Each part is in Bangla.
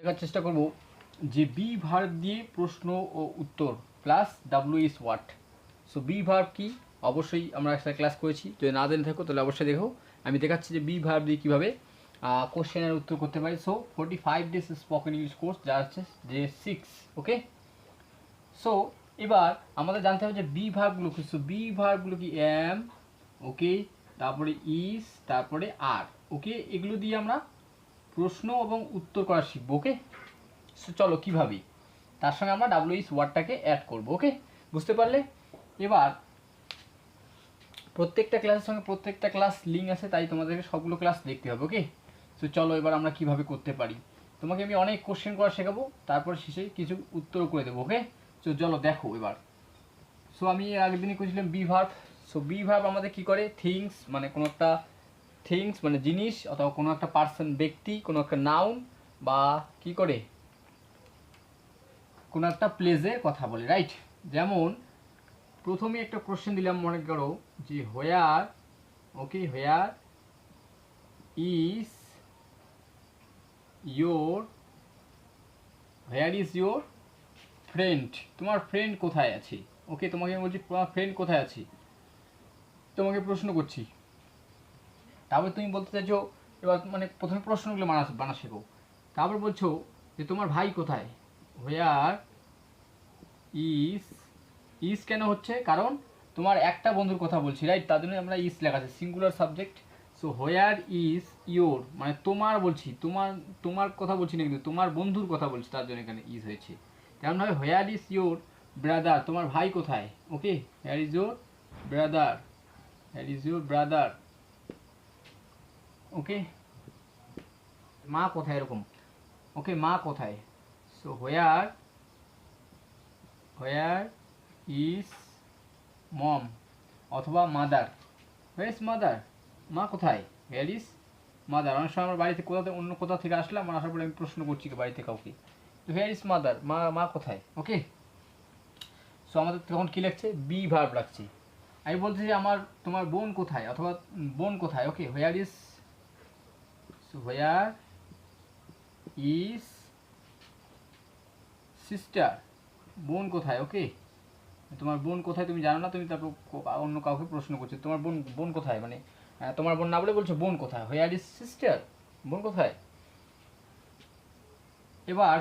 দেখার চেষ্টা করব যে বি ভার্ব দিয়ে প্রশ্ন ও উত্তর plus W is what. So be verb কি অবশ্যই আমরা একটা ক্লাস করেছি, যদি না জেনে থাকো তাহলে অবশ্যই দেখো। আমি দেখাচ্ছি যে বি ভার্ব দিয়ে কীভাবে কোশ্চেনের উত্তর করতে পারি। So 45 days spoken English course, যা হচ্ছে যে 6। ওকে, সো এবার আমাদের জানতে হবে যে বি ভার্বগুলো কি। সো বি ভার্বগুলো কি এম, ওকে, তারপরে ইজ, তারপরে আর। ওকে, এগুলো দিয়ে আমরা প্রশ্ন এবং উত্তর করা শিখবো। ওকে, সো চলো কীভাবে, তার সঙ্গে আমরা ডাব্লিউ ইজ ওয়ার্ডটাকে অ্যাড করবো। ওকে, বুঝতে পারলে? এবার প্রত্যেকটা ক্লাসের সঙ্গে প্রত্যেকটা ক্লাস লিঙ্ক আছে, তাই তোমাদেরকে সবগুলো ক্লাস দেখতে হবে। ওকে, সো চলো এবার আমরা কিভাবে করতে পারি। তোমাকে আমি অনেক কোশ্চেন করা শেখাবো, তারপর শেষে কিছু উত্তর করে দেবো। ওকে, সো চলো দেখো এবার। সো আমি আগের দিনই করেছিলাম be verb. So be verb আমাদের কী করে, থিংস মানে কোনো একটা থিংস মানে জিনিস, অথবা কোনো একটা পার্সন ব্যক্তি, কোনো একটা নাউন, বা কি করে কোনো একটা প্লেসের কথা বলে, রাইট? যেমন প্রথমে একটা কোশ্চেন দিলাম, মনে করো যে where, okay, where is your, where is your friend, তোমার ফ্রেন্ড কোথায় আছে। ওকে, তোমাকে আমি বলছি তোমার ফ্রেন্ড কোথায় আছে, তোমাকে প্রশ্ন করছি। তারপর তুমি বলতে চাইছো, এবার মানে প্রথমে প্রশ্নগুলো বানা শেখো। তারপর বলছো যে তোমার ভাই কোথায়, হোয়ার ইজ, ইজ কেন হচ্ছে, কারণ তোমার একটা বন্ধুর কথা বলছি, রাইট? তার জন্য আমরা ইজ লেখা আছে, singular subject. So where is your মানে তোমার বলছি, তোমার কথা বলছি না, কিন্তু তোমার বন্ধুর কথা বলছি, তার জন্য এখানে ইজ হয়েছে। তেমন হয় হোয়ার ইজ ইয়োর ব্রাদার, তোমার ভাই কোথায়। Okay, where is your brother, where is your brother. Okay, মা কোথায়, এরকম। ওকে, মা কোথায়। সো হোয়ার, হোয়ার ইজ মম, অথবা মাদার, হোয়ার ইজ মাদার, মা কোথায়, হোয়ার ইজ মাদার। অনেক সময় আমার বাড়িতে অন্য কোথাও থেকে আসলাম, আমার আসার পরে আমি প্রশ্ন করছি বাড়িতে কাউকে, তো হোয়ার ইজ মাদার, মা কোথায়। ওকে, সো আমাদের তখন কী লাগছে, বি ভার্ব লাগছে। আমি বলছি যে তোমার বোন কোথায়, অথবা বোন কোথায়। Okay, where is, where is sister, বোন কোথায়। ওকে, তোমার বোন কোথায় তুমি জানো না, তুমি তারপর অন্য কাউকে প্রশ্ন করছো তোমার বোন কোথায়, মানে তোমার বোন না বলে বলছো বোন কোথায়, হোয়ার ইজ সিস্টার, বোন কোথায়। এবার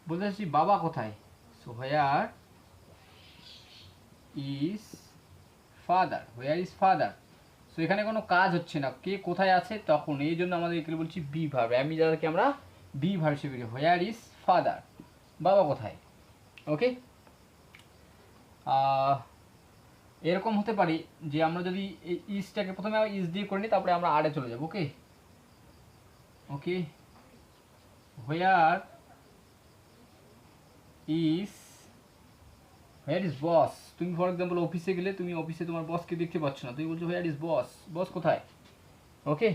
বলতে চাচ্ছি বাবা কোথায়, so where is father, where is father. So এখানে কোনো কাজ হচ্ছে না, কে কোথায় আছে তখন, এই জন্য আমাদের এখানে বলছি বি ভার্ব। আমি যাদেরকে আমরা বি ভার্ব হিসেবে বলি, হোয়ার ইজ ফাদার, বাবা কোথায়। ওকে, এরকম হতে পারে যে আমরা যদি এই ইজটাকে প্রথমে ইজ দিয়ে করে নিই, তারপরে আমরা আরে চলে যাব। ওকে, ওকে, হোয়ার ইজ, হোয়ার ইজ বস। তুমি ফর এক্সাম্পল অফিসে গেলে, তুমি অফিসে তোমার বসকে দেখতে পাচ্ছ না, তুমি বলছো হোয়ার ইজ বস, বস কোথায়। ওকে,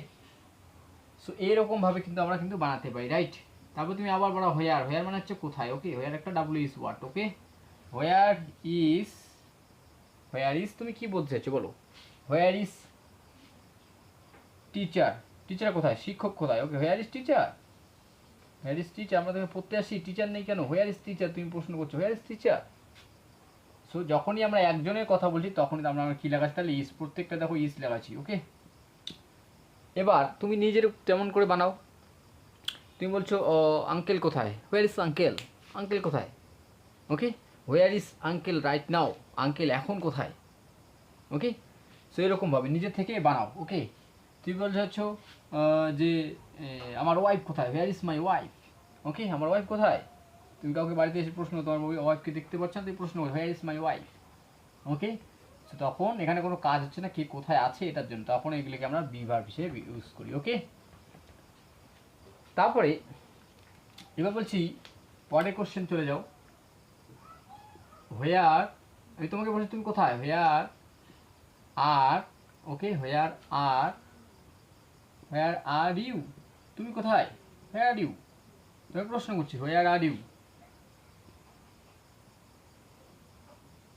সো এইরকমভাবে কিন্তু আমরা কিন্তু বানাতে পারি, রাইট? তারপর তুমি আবার বলো হোয়ার, হোয়ার মানে হচ্ছে কোথায়। ওকে, হোয়ার একটা W is word. Okay, where is, where is তুমি কি বলতে চাইছো বলো। হোয়ার ইজ টিচার, টিচার কোথায়, শিক্ষক কোথায়। Okay, where is teacher, where is teacher. আমরা তোকে পড়তে আসি, টিচার নেই কেন, হোয়ার ইজ টিচার, তুমি প্রশ্ন করছো হোয়ার ইজ টিচার। সো যখনই আমরা একজনের কথা বলছি, তখনই আমরা কী লাগাচ্ছি, তাহলে ইজ, প্রত্যেকটা দেখো ইজ লাগাচ্ছি। ওকে, এবার তুমি নিজের তেমন করে বানাও। তুমি বলছো আঙ্কেল কোথায়, হোয়ার ইজ আঙ্কেল, আঙ্কেল কোথায়। Okay, where is uncle right now, uncle এখন কোথায়। ওকে, সো এরকমভাবে নিজের থেকে বানাও। ওকে, তুমি বলছো হচ্ছে যে আমার ওয়াইফ কোথায়, হোয়ার ইজ মাই ওয়াইফ। ওকে, আমার ওয়াইফ কোথায়। তুমি কাউকে বাড়িতে এসে প্রশ্ন, তোমার ওয়াইফকে দেখতে পাচ্ছ না, তুমি প্রশ্ন করো হোয়ার is my wife. Okay, so তখন এখানে কোনো কাজ হচ্ছে না, কে কোথায় আছে এটার জন্য, তখন এগুলিকে আমরা বি ভার্ব হিসেবে ইউজ করি। ওকে, তারপরে এবার বলছি পরের কোশ্চেন চলে যাও। হোয়ার, আমি তোমাকে বলছি তুমি কোথায়, হোয়ার আর, ওকে, where R, where are you, তুমি কোথায়, হোয়ার আর ইউ। তোমাকে প্রশ্ন করছি হোয়ার are you,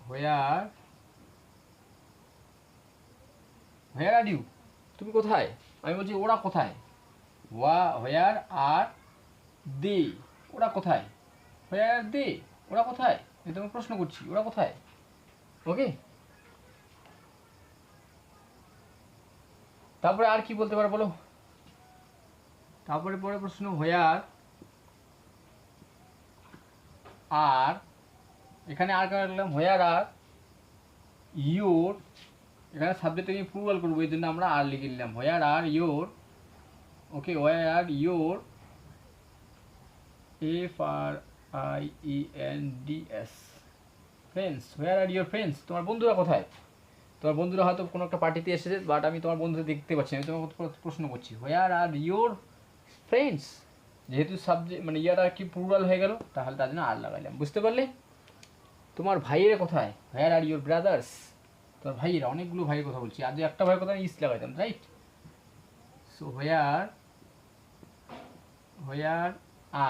where, where are you, তুমি কোথায়। আমি বলছি ওরা কোথায়, হোয়ার আর দে, ওরা কোথায়? হোয়ার আর দে, ওরা কোথায়? আমি তোমাকে প্রশ্ন করছি, ওরা কোথায়? ওকে, তারপরে আর কি বলতে পারো বলো? তারপরে পরে প্রশ্ন হোয়ার আর, এখানে আর কারণ লিখলাম হোয়ার আর ইয়োর, এখানে সাবজেক্ট আমি প্লুরাল করবো এই জন্য আমরা আর লিখে নিলাম where are your. Okay, where are your FRIENDS friends, where are your friends, তোমার বন্ধুরা কোথায়? তোমার বন্ধুরা হয়তো কোনো একটা পার্টিতে এসেছে, বাট আমি তোমার বন্ধুদের দেখতে পাচ্ছি, আমি তোমাকে প্রশ্ন করছি হোয়ার আর ইয়োর ফ্রেন্ডস, যেহেতু সাবজেক্ট মানে ইয়ার আর কি প্লুরাল হয়ে গেল, তাহলে তার জন্য আর লাগাইলাম, বুঝতে পারলে? তোমার ভাইয়েরা কোথায়? হোয়ার আর ইয়োর ব্রাদার্স, তোমার ভাইয়েরা, অনেকগুলো ভাইয়ের কথা বলছি, আজ একটা ভাইয়ের কথা আমি ইস লাগাইতাম, right? So where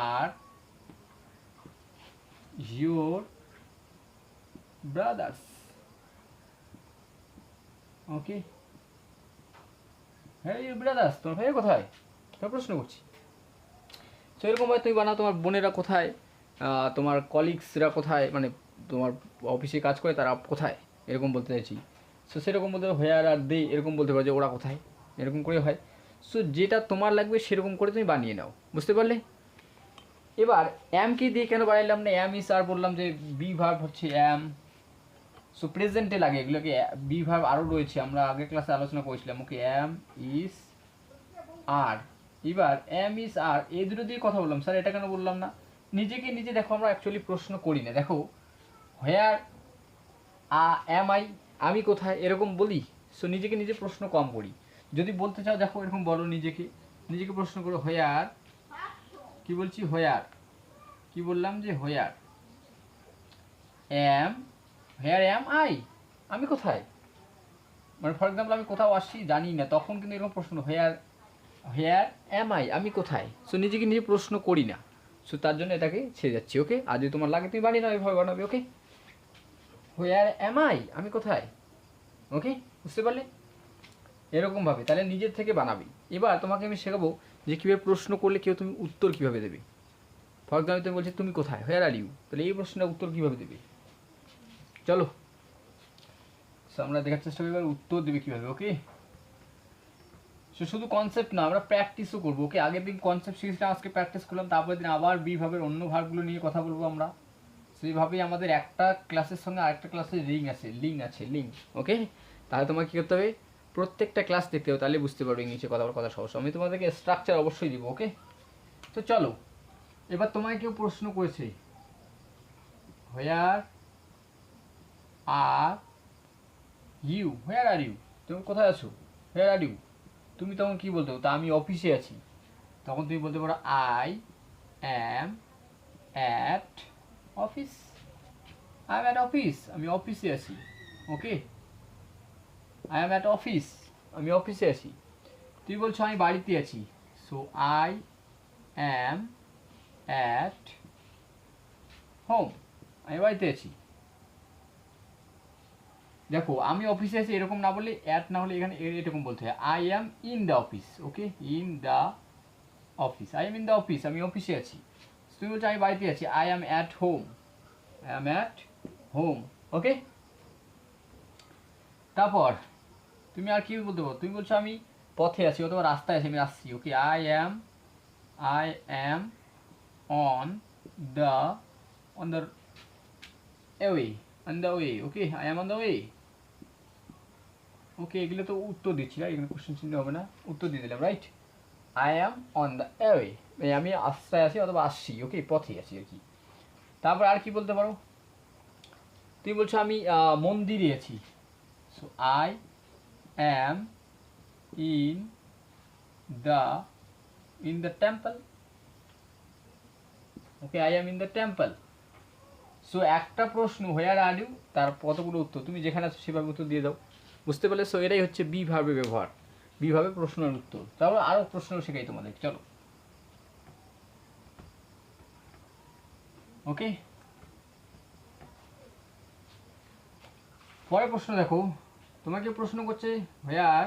are your brothers. Okay, হ্যাঁ ইয়োর ব্রাদার্স, তোমার ভাইয়ের কোথায়? তোমার প্রশ্ন করছি। সো এরকমভাবে তুমি বানাও, তোমার বোনেরা কোথায়, তোমার কলিগসরা কোথায়, মানে তোমার অফিসে কাজ করে তারা কোথায়, এরকম বলতে চাইছি। সো সেরকম বলতে হোয়ার আর দে, এরকম বলতে পারো যে ওরা কোথায়, এরকম করে হয়। সো যেটা তোমার লাগবে সেরকম করে তুমি বানিয়ে নাও, বুঝতে পারলে? এবার অ্যাম কি দিয়ে কেন বানাইলাম না? অ্যাম ইস আর বললাম যে বি ভার্ব হচ্ছে অ্যাম, সো প্রেজেন্টে লাগে, এগুলোকে বি ভার্ব আরও রয়েছে, আমরা আগের ক্লাসে আলোচনা করেছিলাম। ওকে, অ্যাম ইস আর, এবার অ্যাম ইস আর এই দুটো দিয়ে কথা বললাম, স্যার এটা কেন বললাম না? নিজেকে নিজে দেখো, আমরা অ্যাকচুয়ালি প্রশ্ন করি না। দেখো হোয়ার অ্যাম আই, আমি কোথায়, এরকম বলি। সো নিজেকে নিজে প্রশ্ন কম করি। যদি বলতে চাও দেখো এরকম বলো, নিজেকে নিজেকে প্রশ্ন করো হোয়ার, কি বলছি হোয়ার, কি বললাম যে হোয়ার অ্যাম, হোয়ার অ্যাম আই, আমি কোথায়, মানে ফর এক্সাম্পল আমি কোথাও আসছি জানি না, তখন কিন্তু এরকম প্রশ্ন হোয়ার অ্যাম আই, আমি কোথায়। সো নিজেকে নিজে প্রশ্ন করি না, সো তার জন্য এটাকে ছেড়ে যাচ্ছি। ওকে, আর যদি তোমার লাগে তুমি বানিয়ে নাও, এভাবে বানাবে। ওকে, হোয়ার অ্যাম আই, আমি কোথায়। ওকে, বুঝতে পারলে? এরকমভাবে তাহলে নিজের থেকে বানাবি। এবার তোমাকে আমি শেখাবো যে কীভাবে প্রশ্ন করলে কেউ তুমি উত্তর কীভাবে দেবে। ফর এক্সাম্পল তুমি বলছি তুমি কোথায়, হোয়ার আর ইউ, তাহলে এই প্রশ্নের উত্তর কীভাবে দেবে, চলো আমরা দেখার চেষ্টা করি এবার উত্তর দেবে কীভাবে। ওকে, সো শুধু কনসেপ্ট না, আমরা প্র্যাকটিসও করবো। ওকে, আগের দিন কনসেপ্ট শিখেছিলাম, আজকে প্র্যাকটিস করলাম, তারপরের দিন আবার বি ভাবের অন্য ভার্বগুলো নিয়ে কথা বলবো আমরা। সেইভাবেই আমাদের একটা ক্লাসের সঙ্গে আরেকটা ক্লাসের লিঙ্ক আছে। ওকে, তাহলে তোমাকে কী করতে হবে, প্রত্যেকটা ক্লাস দেখতে হবে, তাহলে বুঝতে পারবে ইংলিশে কথা বলার কথা সহজ। আমি তোমাদেরকে স্ট্রাকচার অবশ্যই দিব। ওকে, তো চলো এবার তোমায় কেউ প্রশ্ন করেছে হোয়ার are you, where are you, তুমি কোথায় আছো, হোয়ার আর ইউ, তুমি তখন কী বলতে পারো? তা আমি অফিসে আছি, তখন তুমি বলতে পারো I am at office, I M at office, আমি অফিসে আছি। ওকে, আই এম অ্যাট অফিস, আমি অফিসে আছি। তুমি বলছো আমি বাড়িতে আছি, so I am at home, আমি বাড়িতে আছি। দেখো আমি অফিসে আছি এরকম না বলে, অ্যাট না হলে এখানে এরকম বলতে হয় I am in the office. Okay, in the office, I am in the office, আমি অফিসে আছি। তুমি বলছো আমি বাড়িতে আছি, I am at home, I am at home. Okay, তারপর তুমি আর কি বলতে পারো? তুমি বলছো আমি পথে আছি অথবা রাস্তায় আছি, আমি আসছি। Okay, I am on the way, okay, I am on the way. Okay, এগুলো তো উত্তর দিচ্ছি, রাইট? এখানে কোশ্চেন চিহ্ন হবে না, উত্তর দিয়ে দিলাম, right? I am on the way, আমি রাস্তায় আছি অথবা আসছি। ওকে, পথে আছি আর কি। তারপর আর কি বলতে পারো? তুমি বলছো আমি মন্দিরে আছি, so I am in the temple. Okay, I am in the temple. So একটা প্রশ্ন হোয়ার আর ইউ, তার কতগুলো উত্তর, তুমি যেখানে আছো সেভাবে উত্তর দিয়ে দাও, বুঝতে পারলে? সো এটাই হচ্ছে বি ভার্বের ব্যবহার, বি ভাবে প্রশ্নের উত্তর। তারপর আরও প্রশ্ন শেখাই তোমাদের, চলো। ওকে, পরের প্রশ্ন দেখো, তোমাকে প্রশ্ন করছে হোয়ার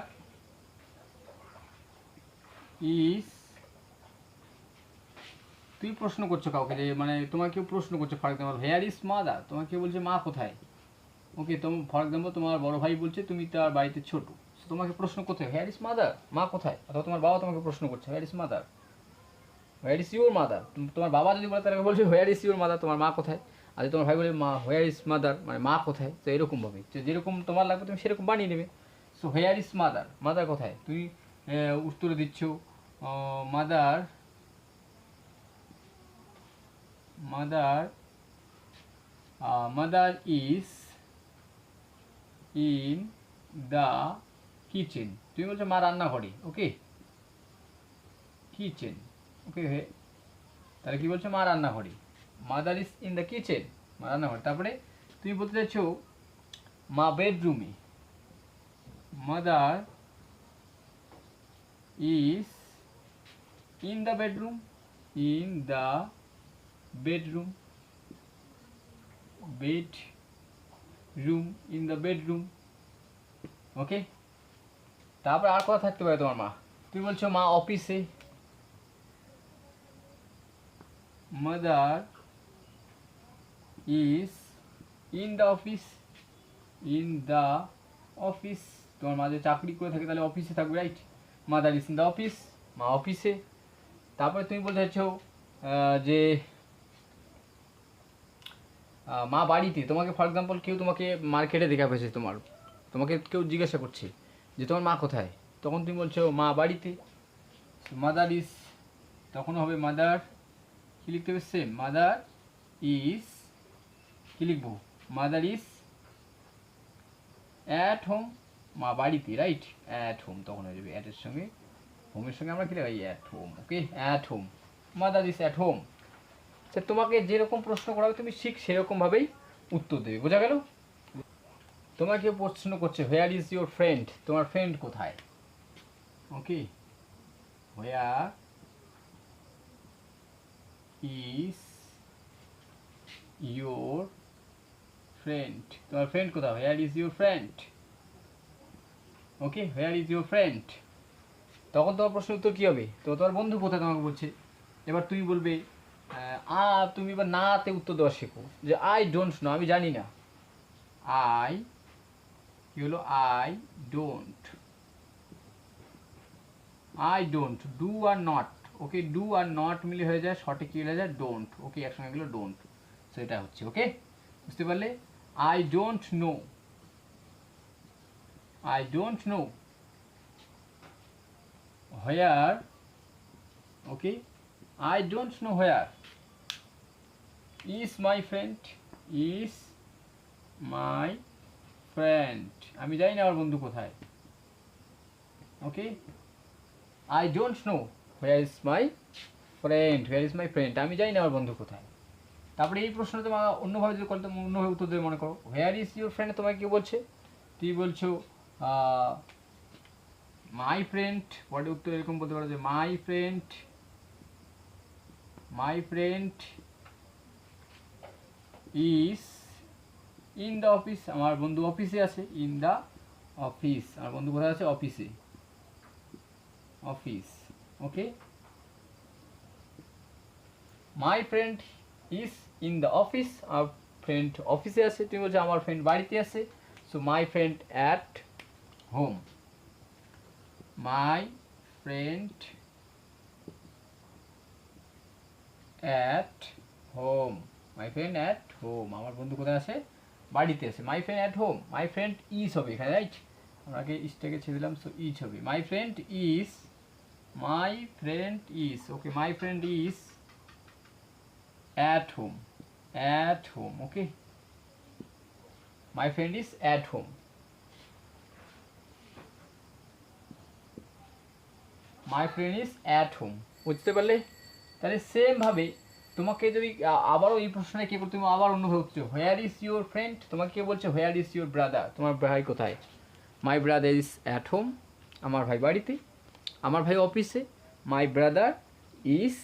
ইজ তুমি প্রশ্ন করছো কাউকে, যে মানে তোমার কেউ প্রশ্ন করছে, for example hair is mother, তোমার কেউ বলছে মা কোথায়। ওকে, ফর এক্সাম্পল তোমার বড় ভাই বলছে তুমি তার বাড়িতে ছোট, তোমাকে প্রশ্ন করতে হেয়ার ইজ মাদার, মা কোথায়। অথবা তোমার বাবা তোমাকে প্রশ্ন করছে hair is mother, where is your mother. তোমার বাবা যদি বলে তাহলে বলছে হোয়ার ইজ ইউর মাদার, তোমার মা কোথায়। আর যদি তোমার ভাই বলে মা হোয়ার ইজ মাদার, মানে মা কোথায়। তো এরকমভাবে যেরকম তোমার লাগবে তুমি সেরকম বানিয়ে নেবে। So where is mother, mother কোথায়, তুমি উত্তরে দিচ্ছ mother, mother mother is in the kitchen, তুমি বলছো মা রান্নাঘরে। ওকে, কিচেন। ওকে, তাহলে কি বলছো মা রান্নাঘরে, mother is in the kitchen, মা রান্নাঘরে। তারপরে তুমি বলতে চাইছো মা বেডরুমে, mother is in the bedroom, in the bedroom, bedroom, in the bedroom. Okay, তারপর আর কথা থাকতে পারে তোমার মা, তুমি বলছো মা অফিসে, mother is in the office, in the office. তোমার মা যে চাকরি করে থাকে তাহলে অফিসে থাকবে, right. Mother is in the office, মা অফিসে। তারপরে তুমি বলতে চাইছো যে মা বাড়িতে, তোমাকে ফর এক্সাম্পল কেউ তোমাকে মার্কেটে দেখা পেয়েছে, তোমাকে কেউ জিজ্ঞাসা করছে যে তোমার মা কোথায়, তখন তুমি বলছো মা বাড়িতে। মাদার ইজ, তখন হবে মাদার, কী লিখতে হবে সেম, মাদার ইজ, কী লিখবো, মাদার ইজ অ্যাট হোম, মা বাড়িতে, রাইট, অ্যাট হোম তখন হয়ে যাবে, অ্যাটের সঙ্গে হোমের সঙ্গে আমরা কী লিখি, at home. Okay, at home, mother is at home. সে তোমাকে যেরকম প্রশ্ন করা হবে তুমি ঠিক সেরকমভাবেই উত্তর দেবে, বোঝা গেল। তোমাকে প্রশ্ন করছে হোয়ার ইজ ইউর ফ্রেন্ড, তোমার ফ্রেন্ড কোথায়। Okay, where is your friend, তোমার ফ্রেন্ড কোথায়, where is your friend. Okay, where is your friend, তখন তোমার প্রশ্নের উত্তর কী হবে, তো তোমার বন্ধু কোথায় তোমাকে বলছে। এবার তুমি বলবে তুমি এবার নাতে উত্তর দেওয়া শেখো, যে আই ডোন্ট নো, আমি জানি না। আই, কি হলো, I don't, I don't, do are not. Okay, do are not মিলে হয়ে যায় শর্টে কি হয়ে যায়, ডোন্ট। ওকে, একসঙ্গে গেলো ডোন্ট, সেটা হচ্ছে। ওকে, বুঝতে পারলে, I don't know, I don't know where. Okay, I don't know where is my friend, is my friend, আমি জানি না আমার বন্ধু কোথায়। Okay, I don't know where is my friend, where is my friend, আমি জানি না আমার বন্ধু কোথায়। তারপরে এই প্রশ্নটা তোমার অন্যভাবে যদি করতে, অন্যভাবে উত্তর দেবে, মনে করো হোয়ার ইজ ইউর ফ্রেন্ড, তোমাকে কেউ বলছে, তুমি বলছো মাই ফ্রেন্ড, পরে উত্তর এরকম বলতে পারো যে my friend, my friend is in the office, আমার বন্ধু অফিসে আছে, ইন দ্য অফিস, আমার বন্ধু কোথায় আছে, অফিসে, office. Okay, my friend is in the office, আমার ফ্রেন্ড অফিসে আছে, তুমি বলছো আমার ফ্রেন্ড বাড়িতে আছে, so my friend at home, my friend at home, my friend at home, আমার বন্ধু কোথায় আছে, বাড়িতে আছে। My friend at home, my friend is হবে এখানে, রাইট, আমরা আগে ইজটাকে ছেড়ে দিলাম, সো ইজ হবে, মাই friend is, my friend is. Okay, my friend is at home, at home. Okay, my friend is at home, my friend is at home, বুঝতে পারলে। তাহলে সেমভাবে তোমাকে যদি আবারও এই প্রশ্নে কে করতে, তুমি আবার অন্যভাবে উত্তর, হোয়ার ইজ ইউর ফ্রেন্ড, তোমাকে কে বলছে হোয়ার ইজ ইউর ব্রাদার, তোমার ভাই কোথায়, মাই ব্রাদার ইজ অ্যাট হোম, আমার ভাই বাড়িতে, আমার ভাই অফিসে, মাই brother is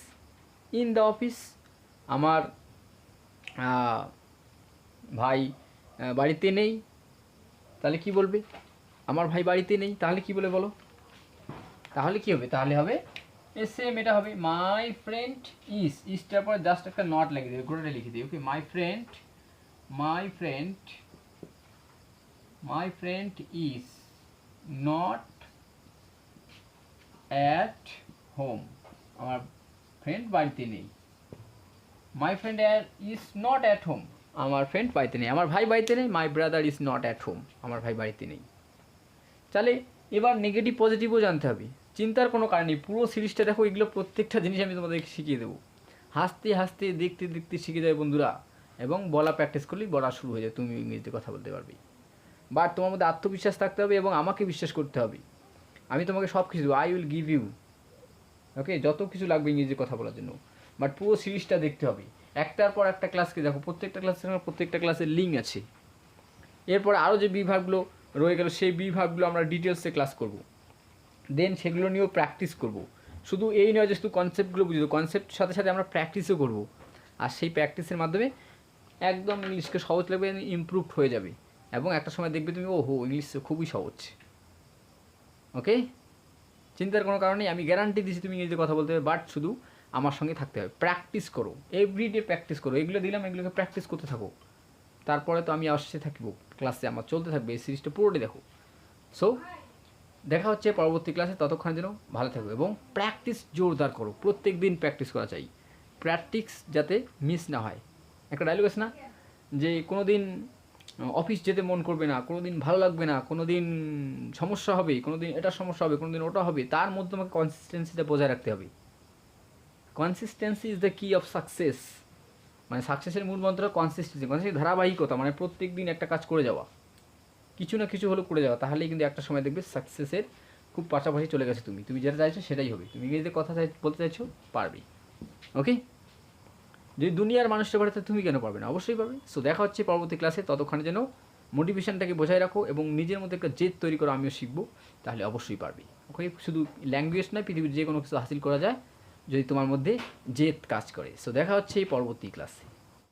in the office, আমার ভাই বাড়িতে নেই, তাহলে কি বলবে, আমার ভাই বাড়িতে নেই, তাহলে কি বলে বলো, তাহলে কি হবে, তাহলে হবে সেম এটা হবে মাই ফ্রেন্ড ইজটার পরে জাস্ট একটা নট লাগিয়ে দেবে, গোটাটা লিখে দিই। Okay, my friend is not at home. আমার ফ্রেন্ড বাড়িতে নেই। My friend is not at home, আমার ফ্রেন্ড বাড়িতে নেই। আমার ভাই বাড়িতে নেই, my brother is not at home, আমার ভাই বাড়িতে নেই। তাহলে এবার নেগেটিভ পজিটিভও জানতে হবে, চিন্তার কোনো কারণ নেই। পুরো সিরিজটা দেখো, এগুলো প্রত্যেকটা জিনিস আমি তোমাদেরকে শিখিয়ে দেবো। হাসতে হাসতে দেখতে দেখতে শিখে যাবে বন্ধুরা, এবং বলা প্র্যাকটিস করলেই বলা শুরু হয়ে যায়, তুমি ইংরেজিতে কথা বলতে পারবে। বাট তোমার মধ্যে আত্মবিশ্বাস থাকতে হবে এবং আমাকে বিশ্বাস করতে হবে। আমি তোমাকে সব কিছু দেবো, আই উইল গিভ ইউ, ওকে, যত কিছু লাগবে ইংরেজি কথা বলার জন্য। বাট পুরো সিরিজটা দেখতে হবে, একটার পর একটা ক্লাসকে দেখো, প্রত্যেকটা ক্লাসের লিঙ্ক আছে। এরপর আরও যে বিভাগগুলো রয়ে গেল, সেই বিভাগগুলো আমরা ডিটেলসে ক্লাস করব, দেন সেগুলো নিয়েও প্র্যাকটিস করব। শুধু এই নয় যে শুধু কনসেপ্টগুলো বুঝে দেবো, কনসেপ্টের সাথে সাথে আমরা প্র্যাকটিসও করব। আর সেই প্র্যাকটিসের মাধ্যমে একদম ইংলিশকে সহজ লাগবে, ইমপ্রুভড হয়ে যাবে, এবং একটা সময় দেখবে তুমি ওহো ইংলিশ খুবই সহজ। ওকে, চিন্তার কোনো কারণ নেই, আমি গ্যারান্টি দিচ্ছি তুমি ইংরেজিতে কথা বলতে হবে। বাট শুধু আমার সঙ্গে থাকতে হবে, প্র্যাকটিস করো, এভরিডে প্র্যাকটিস করো। এগুলো দিলাম, এগুলোকে প্র্যাকটিস করতে থাকো। তারপরে তো আমি আসতে থাকবো, ক্লাসে আমার চলতে থাকবে, এই সিরিজটা পুরোটাই দেখো। সো দেখা হচ্ছে পরবর্তী ক্লাসে, ততক্ষণের জন্য ভালো থাকো এবং প্র্যাকটিস জোরদার করো। প্রত্যেক দিন প্র্যাকটিস করা চাই, প্র্যাকটিস যাতে মিস না হয়। একটা ডায়লগ আছে না, যে কোনো দিন অফিস যেতে মন করবে না, কোনো দিন ভালো লাগবে না, কোনো দিন সমস্যা হবে, কোনো দিন এটা সমস্যা হবে, কোনো দিন ওটা হবে, তার মধ্যে তোমাকে কনসিস্টেন্সিটা বজায় রাখতে হবে। কনসিস্টেন্সি ইজ দ্য কি অফ সাকসেস। মানে সাকসেসের মূল মন্ত্র কনসিস্টেন্সি, ধারাবাহিকতা, মানে প্রত্যেক দিন একটা কাজ করে যাওয়া, কিছু না কিছু হলেও করে যাওয়া। তাহলেই কিন্তু একটা সময় দেখবে সাকসেসের খুব পাশাপাশি চলে গেছে। তুমি যেটা চাইছো সেটাই হবে, তুমি ইংরেজিতে কথা বলতে চাইছো পারবে। ওকে, যদি দুনিয়ার মানুষটা পারে, তুমি কেন পারবে না? অবশ্যই পারবে। সো দেখা হচ্ছে পরবর্তী ক্লাসে, ততক্ষণে যেন মোটিভেশনটাকে বজায় রাখো এবং নিজের মধ্যে একটা জেদ তৈরি করো, আমিও শিখবো, তাহলে অবশ্যই পারবে। ওকে, শুধু ল্যাঙ্গুয়েজ নয়, পৃথিবীর যে কোনো কিছু হাসিল করা যায় যদি তোমার মধ্যে জেদ কাজ করে। সো দেখা হচ্ছে এই পরবর্তী ক্লাসে।